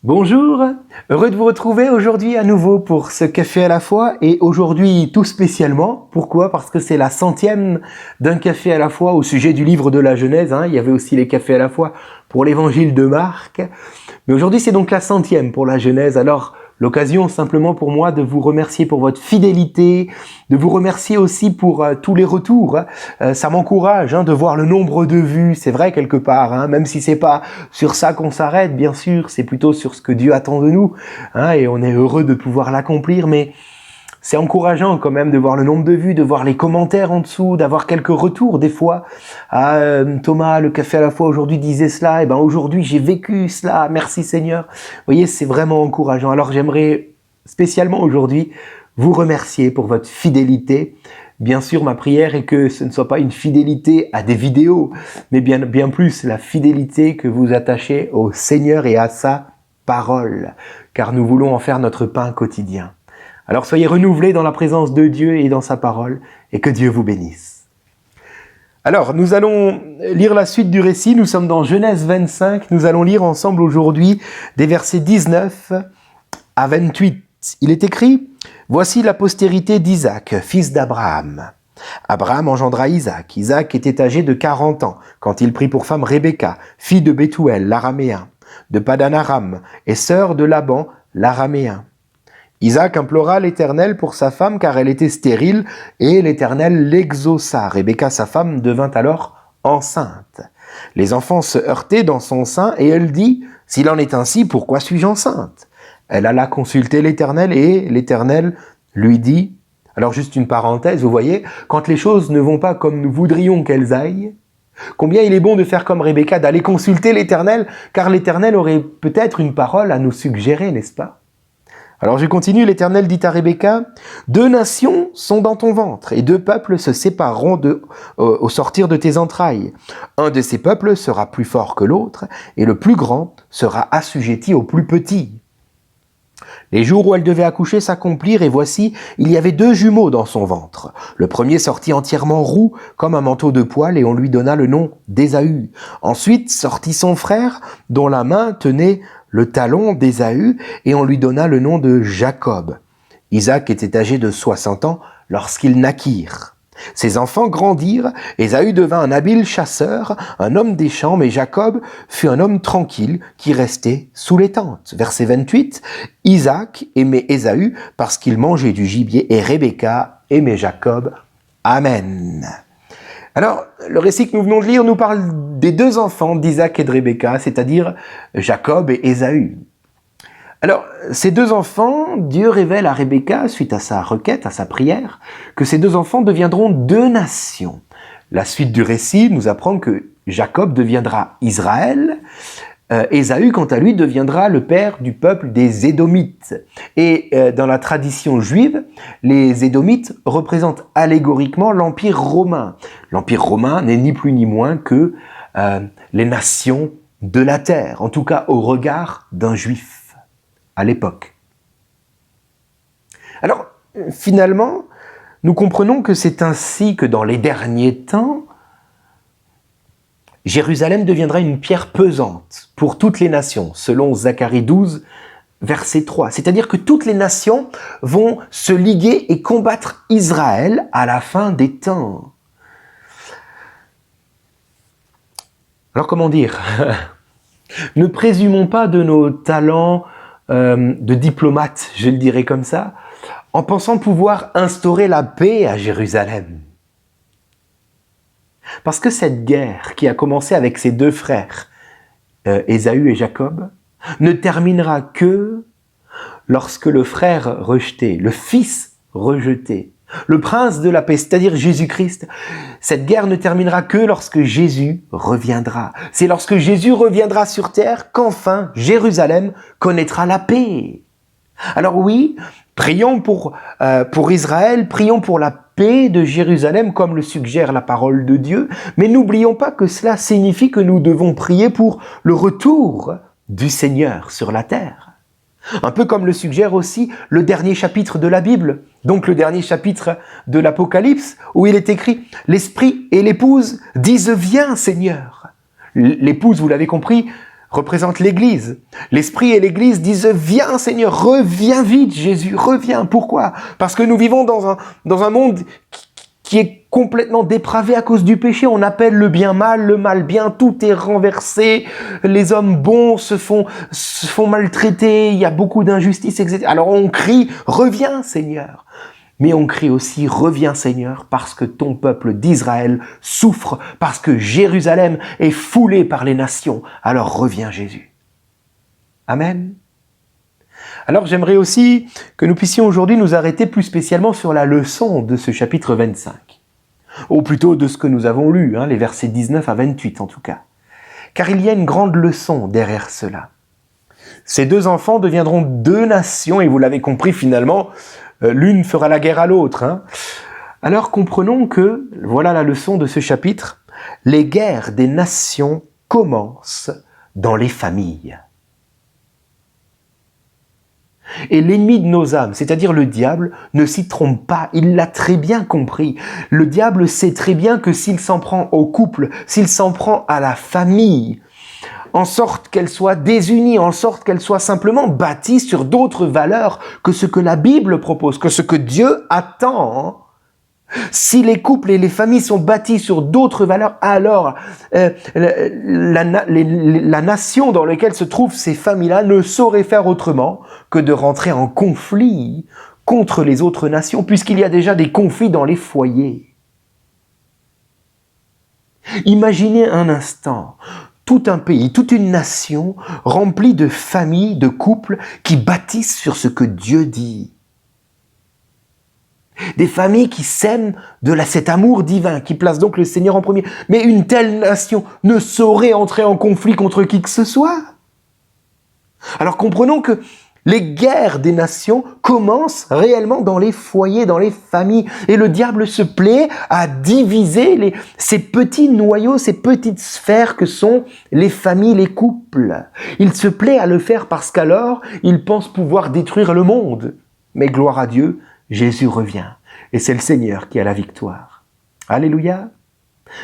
Bonjour, heureux de vous retrouver aujourd'hui à nouveau pour ce café à la fois et aujourd'hui tout spécialement. Pourquoi? Parce que c'est la 100e d'un café à la fois au sujet du livre de la Genèse. Il y avait aussi les cafés à la fois pour l'évangile de Marc. Mais aujourd'hui c'est donc la 100e pour la Genèse. Alors l'occasion simplement pour moi de vous remercier pour votre fidélité, de vous remercier aussi pour tous les retours. Ça m'encourage de voir le nombre de vues, c'est vrai quelque part, même si c'est pas sur ça qu'on s'arrête, bien sûr, c'est plutôt sur ce que Dieu attend de nous, et on est heureux de pouvoir l'accomplir, mais c'est encourageant quand même de voir le nombre de vues, de voir les commentaires en dessous, d'avoir quelques retours des fois. Thomas, le café à la fois aujourd'hui disait cela, et aujourd'hui j'ai vécu cela, merci Seigneur. Vous voyez, c'est vraiment encourageant. Alors j'aimerais spécialement aujourd'hui vous remercier pour votre fidélité. Bien sûr, ma prière est que ce ne soit pas une fidélité à des vidéos, mais bien plus la fidélité que vous attachez au Seigneur et à sa parole, car nous voulons en faire notre pain quotidien. Alors soyez renouvelés dans la présence de Dieu et dans sa parole, et que Dieu vous bénisse. Alors, nous allons lire la suite du récit, nous sommes dans Genèse 25, nous allons lire ensemble aujourd'hui des versets 19 à 28. Il est écrit « Voici la postérité d'Isaac, fils d'Abraham. Abraham engendra Isaac. Isaac était âgé de 40 ans, quand il prit pour femme Rebecca, fille de Bethuel, l'araméen, de Padan-Aram, et sœur de Laban, l'araméen. Isaac implora l'Éternel pour sa femme car elle était stérile et l'Éternel l'exauça. Rebecca, sa femme, devint alors enceinte. Les enfants se heurtaient dans son sein et elle dit « S'il en est ainsi, pourquoi suis-je enceinte ?» Elle alla consulter l'Éternel et l'Éternel lui dit, alors juste une parenthèse, vous voyez, quand les choses ne vont pas comme nous voudrions qu'elles aillent, combien il est bon de faire comme Rebecca, d'aller consulter l'Éternel, car l'Éternel aurait peut-être une parole à nous suggérer, n'est-ce pas? Alors je continue, l'Éternel dit à Rebecca, « 2 nations sont dans ton ventre, et 2 peuples se sépareront au sortir de tes entrailles. Un de ces peuples sera plus fort que l'autre, et le plus grand sera assujetti au plus petit. » Les jours où elle devait accoucher s'accomplirent, et voici, il y avait 2 jumeaux dans son ventre. Le premier sortit entièrement roux, comme un manteau de poil, et on lui donna le nom d'Ésaü. Ensuite sortit son frère, dont la main tenait le talon d'Ésaü, et on lui donna le nom de Jacob. Isaac était âgé de 60 ans lorsqu'ils naquirent. Ses enfants grandirent, Ésaü devint un habile chasseur, un homme des champs, mais Jacob fut un homme tranquille qui restait sous les tentes. Verset 28, Isaac aimait Ésaü parce qu'il mangeait du gibier et Rebecca aimait Jacob. Amen. Alors, le récit que nous venons de lire nous parle des 2 enfants d'Isaac et de Rebecca, c'est-à-dire Jacob et Ésaü. Alors, ces 2 enfants, Dieu révèle à Rebecca, suite à sa requête, à sa prière, que ces 2 enfants deviendront 2 nations. La suite du récit nous apprend que Jacob deviendra Israël, Ésaü, quant à lui, deviendra le père du peuple des Édomites. Et dans la tradition juive, les Édomites représentent allégoriquement l'Empire romain. L'Empire romain n'est ni plus ni moins que les nations de la terre, en tout cas au regard d'un juif à l'époque. Alors, finalement, nous comprenons que c'est ainsi que dans les derniers temps, Jérusalem deviendra une pierre pesante pour toutes les nations, selon Zacharie 12, verset 3. C'est-à-dire que toutes les nations vont se liguer et combattre Israël à la fin des temps. Alors comment dire? Ne présumons pas de nos talents de diplomate, je le dirais comme ça, en pensant pouvoir instaurer la paix à Jérusalem. Parce que cette guerre qui a commencé avec ses 2 frères, Ésaü et Jacob, ne terminera que lorsque le frère rejeté, le fils rejeté, le prince de la paix, c'est-à-dire Jésus-Christ, cette guerre ne terminera que lorsque Jésus reviendra. C'est lorsque Jésus reviendra sur terre qu'enfin Jérusalem connaîtra la paix. Alors oui, prions pour Israël, prions pour la paix de Jérusalem comme le suggère la parole de Dieu, mais n'oublions pas que cela signifie que nous devons prier pour le retour du Seigneur sur la terre. Un peu comme le suggère aussi le dernier chapitre de la Bible, donc le dernier chapitre de l'Apocalypse, où il est écrit « L'Esprit et l'épouse disent « Viens, Seigneur ». L'épouse, vous l'avez compris, représente l'Église. L'Esprit et l'Église disent « Viens Seigneur, reviens vite Jésus, reviens ». Pourquoi? Parce que nous vivons dans un monde qui est complètement dépravé à cause du péché. On appelle le mal bien, tout est renversé, les hommes bons se font maltraiter, il y a beaucoup d'injustice, etc. Alors on crie « Reviens Seigneur ». Mais on crie aussi « Reviens Seigneur » parce que ton peuple d'Israël souffre, parce que Jérusalem est foulée par les nations. Alors reviens Jésus. Amen. Alors j'aimerais aussi que nous puissions aujourd'hui nous arrêter plus spécialement sur la leçon de ce chapitre 25. Ou plutôt de ce que nous avons lu, les versets 19 à 28 en tout cas. Car il y a une grande leçon derrière cela. Ces deux enfants deviendront deux nations et vous l'avez compris finalement, l'une fera la guerre à l'autre. Alors comprenons que, voilà la leçon de ce chapitre, les guerres des nations commencent dans les familles. Et l'ennemi de nos âmes, c'est-à-dire le diable, ne s'y trompe pas, il l'a très bien compris. Le diable sait très bien que s'il s'en prend au couple, s'il s'en prend à la famille, en sorte qu'elle soit désunie, en sorte qu'elle soit simplement bâtie sur d'autres valeurs que ce que la Bible propose, que ce que Dieu attend. Si les couples et les familles sont bâtis sur d'autres valeurs, alors la nation dans laquelle se trouvent ces familles-là ne saurait faire autrement que de rentrer en conflit contre les autres nations, puisqu'il y a déjà des conflits dans les foyers. Imaginez un instant tout un pays, toute une nation remplie de familles, de couples qui bâtissent sur ce que Dieu dit. Des familles qui s'aiment cet amour divin, qui placent donc le Seigneur en premier. Mais une telle nation ne saurait entrer en conflit contre qui que ce soit. Alors comprenons que les guerres des nations commencent réellement dans les foyers, dans les familles. Et le diable se plaît à diviser ces petits noyaux, ces petites sphères que sont les familles, les couples. Il se plaît à le faire parce qu'alors, il pense pouvoir détruire le monde. Mais gloire à Dieu, Jésus revient. Et c'est le Seigneur qui a la victoire. Alléluia.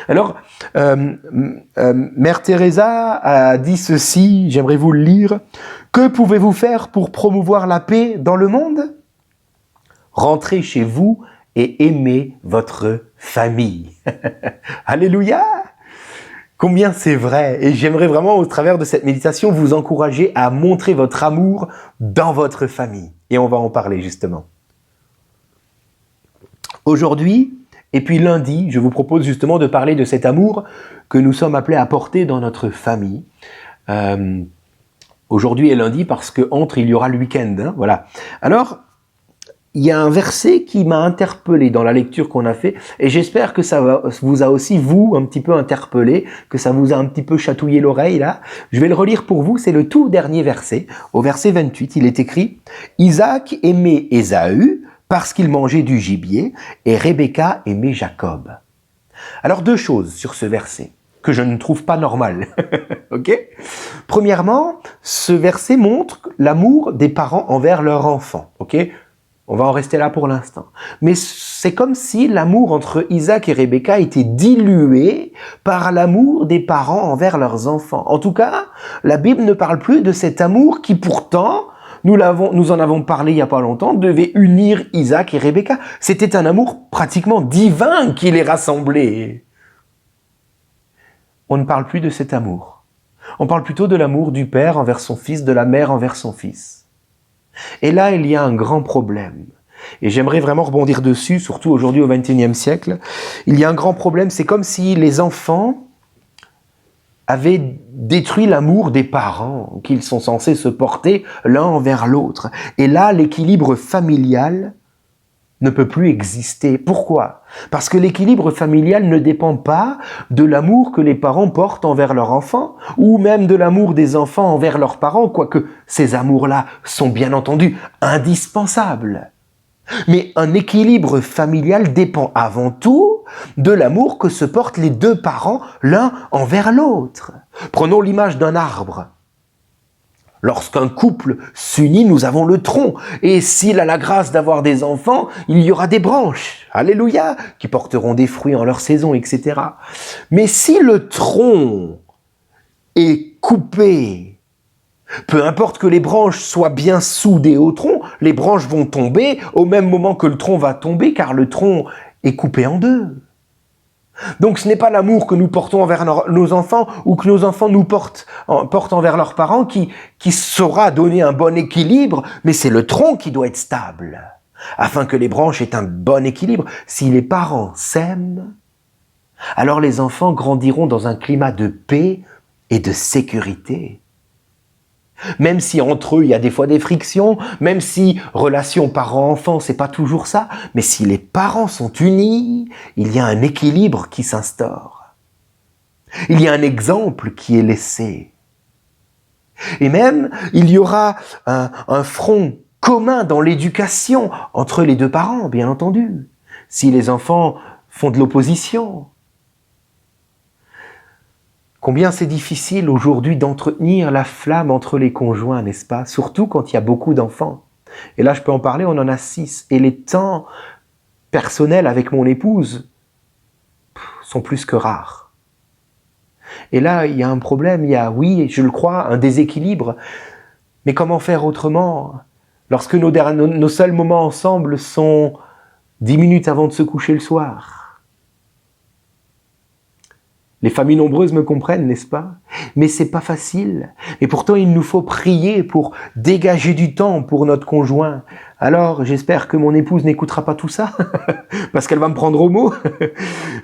Alors, Mère Teresa a dit ceci, j'aimerais vous le lire. Que pouvez-vous faire pour promouvoir la paix dans le monde? Rentrez chez vous et aimez votre famille. Alléluia! Combien c'est vrai! Et j'aimerais vraiment, au travers de cette méditation, vous encourager à montrer votre amour dans votre famille. Et on va en parler justement. Aujourd'hui, et puis lundi, je vous propose justement de parler de cet amour que nous sommes appelés à porter dans notre famille. Aujourd'hui et lundi parce il y aura le week-end. Voilà. Alors, il y a un verset qui m'a interpellé dans la lecture qu'on a fait et j'espère que ça vous a aussi, un petit peu interpellé, que ça vous a un petit peu chatouillé l'oreille là. Je vais le relire pour vous, c'est le tout dernier verset. Au verset 28, il est écrit « Isaac aimait Ésaü parce qu'il mangeait du gibier et Rebecca aimait Jacob. » Alors deux choses sur ce verset que je ne trouve pas normal. Ok? Premièrement, ce verset montre l'amour des parents envers leur enfant. Ok? On va en rester là pour l'instant. Mais c'est comme si l'amour entre Isaac et Rebecca était dilué par l'amour des parents envers leurs enfants. En tout cas, la Bible ne parle plus de cet amour qui pourtant, nous en avons parlé il n'y a pas longtemps, devait unir Isaac et Rebecca. C'était un amour pratiquement divin qui les rassemblait. On ne parle plus de cet amour. On parle plutôt de l'amour du père envers son fils, de la mère envers son fils. Et là, il y a un grand problème. Et j'aimerais vraiment rebondir dessus, surtout aujourd'hui au XXIe siècle. Il y a un grand problème, c'est comme si les enfants avaient détruit l'amour des parents, qu'ils sont censés se porter l'un envers l'autre. Et là, l'équilibre familial ne peut plus exister. Pourquoi? Parce que l'équilibre familial ne dépend pas de l'amour que les parents portent envers leurs enfants, ou même de l'amour des enfants envers leurs parents, quoique ces amours-là sont bien entendu indispensables. Mais un équilibre familial dépend avant tout de l'amour que se portent les deux parents l'un envers l'autre. Prenons l'image d'un arbre. Lorsqu'un couple s'unit, nous avons le tronc. Et s'il a la grâce d'avoir des enfants, il y aura des branches, alléluia, qui porteront des fruits en leur saison, etc. Mais si le tronc est coupé, peu importe que les branches soient bien soudées au tronc, les branches vont tomber au même moment que le tronc va tomber, car le tronc est coupé en deux. Donc ce n'est pas l'amour que nous portons envers nos enfants ou que nos enfants nous portent envers leurs parents qui saura donner un bon équilibre, mais c'est le tronc qui doit être stable, afin que les branches aient un bon équilibre. Si les parents s'aiment, alors les enfants grandiront dans un climat de paix et de sécurité. Même si entre eux, il y a des fois des frictions, même si relation parent-enfant, c'est pas toujours ça, mais si les parents sont unis, il y a un équilibre qui s'instaure. Il y a un exemple qui est laissé. Et même, il y aura un front commun dans l'éducation entre les deux parents, bien entendu. Si les enfants font de l'opposition. Combien c'est difficile aujourd'hui d'entretenir la flamme entre les conjoints, n'est-ce pas? Surtout quand il y a beaucoup d'enfants. Et là, je peux en parler, on en a 6. Et les temps personnels avec mon épouse sont plus que rares. Et là, il y a un problème, il y a, oui, je le crois, un déséquilibre. Mais comment faire autrement? Lorsque nos seuls moments ensemble sont 10 minutes avant de se coucher le soir. Les familles nombreuses me comprennent, n'est-ce pas? Mais c'est pas facile. Et pourtant, il nous faut prier pour dégager du temps pour notre conjoint. Alors, j'espère que mon épouse n'écoutera pas tout ça, parce qu'elle va me prendre au mot.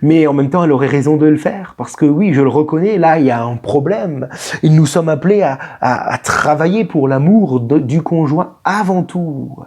Mais en même temps, elle aurait raison de le faire, parce que oui, je le reconnais, là, il y a un problème. Et nous sommes appelés à travailler pour l'amour du conjoint avant tout.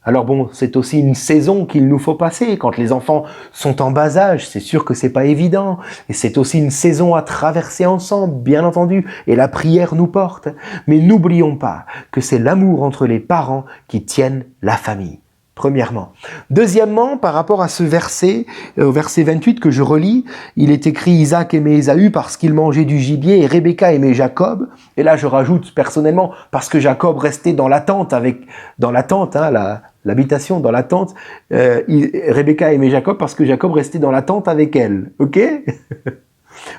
Alors bon, c'est aussi une saison qu'il nous faut passer. Quand les enfants sont en bas âge, c'est sûr que c'est pas évident. Et c'est aussi une saison à traverser ensemble, bien entendu. Et la prière nous porte. Mais n'oublions pas que c'est l'amour entre les parents qui tiennent la famille. Premièrement. Deuxièmement, par rapport à ce verset, au verset 28 que je relis, il est écrit Isaac aimait Ésaü parce qu'il mangeait du gibier et Rebecca aimait Jacob. Et là, je rajoute personnellement parce que Jacob restait dans la tente l'habitation dans la tente. Rebecca aimait Jacob parce que Jacob restait dans la tente avec elle. Ok?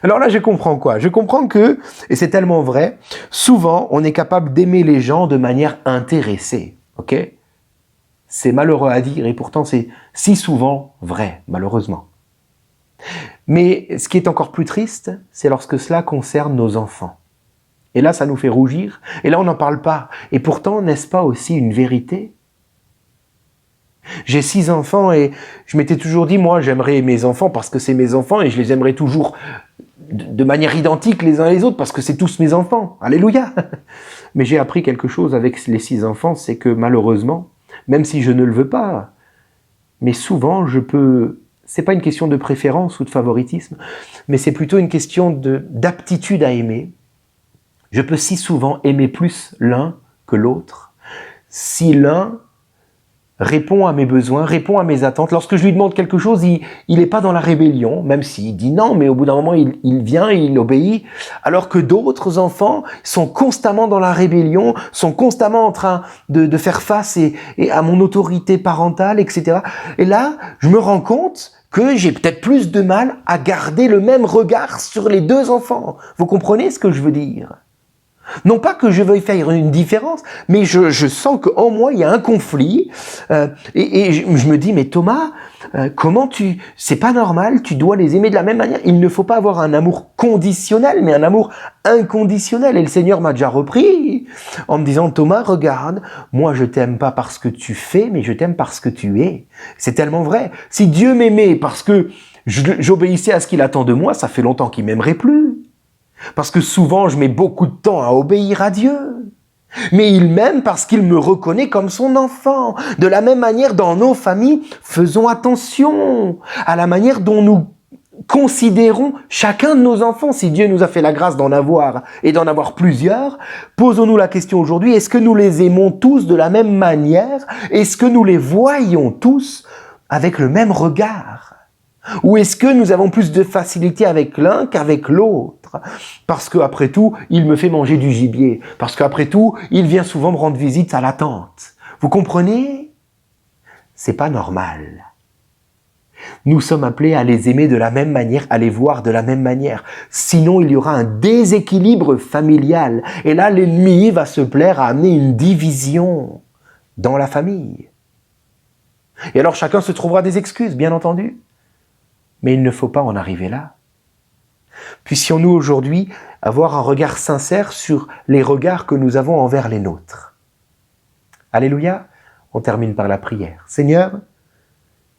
Alors là, je comprends quoi? Je comprends que, et c'est tellement vrai, souvent, on est capable d'aimer les gens de manière intéressée. Ok? C'est malheureux à dire et pourtant c'est si souvent vrai, malheureusement. Mais ce qui est encore plus triste, c'est lorsque cela concerne nos enfants. Et là, ça nous fait rougir. Et là, on n'en parle pas. Et pourtant, n'est-ce pas aussi une vérité? J'ai 6 enfants et je m'étais toujours dit, moi, j'aimerais mes enfants parce que c'est mes enfants et je les aimerais toujours de manière identique les uns les autres parce que c'est tous mes enfants. Alléluia! Mais j'ai appris quelque chose avec les 6 enfants, c'est que malheureusement, même si je ne le veux pas, mais souvent c'est pas une question de préférence ou de favoritisme, mais c'est plutôt une question d'aptitude à aimer. Je peux si souvent aimer plus l'un que l'autre. Si l'un répond à mes besoins, répond à mes attentes. Lorsque je lui demande quelque chose, il n'est pas dans la rébellion, même s'il dit non, mais au bout d'un moment, il vient et il obéit. Alors que d'autres enfants sont constamment dans la rébellion, sont constamment en train de faire face à mon autorité parentale, etc. Et là, je me rends compte que j'ai peut-être plus de mal à garder le même regard sur les 2 enfants. Vous comprenez ce que je veux dire ? Non pas que je veuille faire une différence, mais je sens qu'en moi, il y a un conflit. Et je me dis, mais Thomas, c'est pas normal, tu dois les aimer de la même manière. Il ne faut pas avoir un amour conditionnel, mais un amour inconditionnel. Et le Seigneur m'a déjà repris en me disant, Thomas, regarde, moi je t'aime pas parce que tu fais, mais je t'aime parce que tu es. C'est tellement vrai. Si Dieu m'aimait parce que j'obéissais à ce qu'il attend de moi, ça fait longtemps qu'il m'aimerait plus. Parce que souvent, je mets beaucoup de temps à obéir à Dieu. Mais il m'aime parce qu'il me reconnaît comme son enfant. De la même manière, dans nos familles, faisons attention à la manière dont nous considérons chacun de nos enfants. Si Dieu nous a fait la grâce d'en avoir et d'en avoir plusieurs, posons-nous la question aujourd'hui, est-ce que nous les aimons tous de la même manière? Est-ce que nous les voyons tous avec le même regard? Ou est-ce que nous avons plus de facilité avec l'un qu'avec l'autre? Parce qu'après tout, il me fait manger du gibier. Parce qu'après tout, il vient souvent me rendre visite à la tente. Vous comprenez? C'est pas normal. Nous sommes appelés à les aimer de la même manière, à les voir de la même manière. Sinon, il y aura un déséquilibre familial. Et là, l'ennemi va se plaire à amener une division dans la famille. Et alors, chacun se trouvera des excuses, bien entendu. Mais il ne faut pas en arriver là. Puissions-nous aujourd'hui avoir un regard sincère sur les regards que nous avons envers les nôtres. Alléluia. On termine par la prière. Seigneur,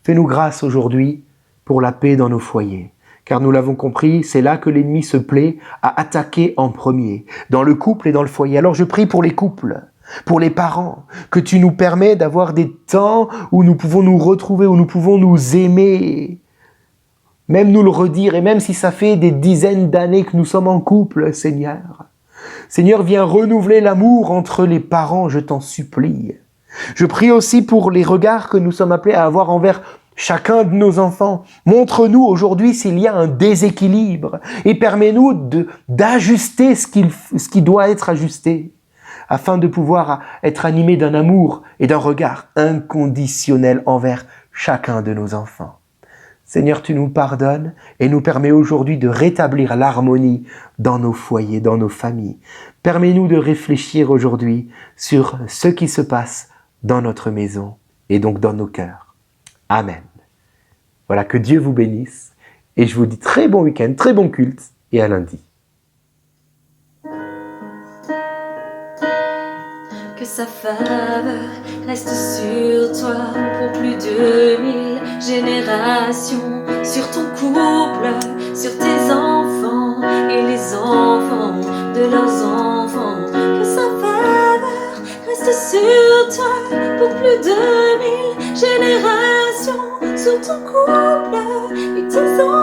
fais-nous grâce aujourd'hui pour la paix dans nos foyers. Car nous l'avons compris, c'est là que l'ennemi se plaît à attaquer en premier, dans le couple et dans le foyer. Alors je prie pour les couples, pour les parents, que tu nous permets d'avoir des temps où nous pouvons nous retrouver, où nous pouvons nous aimer, même nous le redire, et même si ça fait des dizaines d'années que nous sommes en couple, Seigneur. Seigneur, viens renouveler l'amour entre les parents, je t'en supplie. Je prie aussi pour les regards que nous sommes appelés à avoir envers chacun de nos enfants. Montre-nous aujourd'hui s'il y a un déséquilibre et permets-nous d'ajuster ce qui doit être ajusté afin de pouvoir être animés d'un amour et d'un regard inconditionnel envers chacun de nos enfants. Seigneur, tu nous pardonnes et nous permets aujourd'hui de rétablir l'harmonie dans nos foyers, dans nos familles. Permets-nous de réfléchir aujourd'hui sur ce qui se passe dans notre maison et donc dans nos cœurs. Amen. Voilà, que Dieu vous bénisse et je vous dis très bon week-end, très bon culte et à lundi. Que sa faveur reste sur toi pour plus de 1000 générations, sur ton couple, sur tes enfants et les enfants de leurs enfants. Que sa faveur reste sur toi pour plus de 1000 générations, sur ton couple et tes enfants.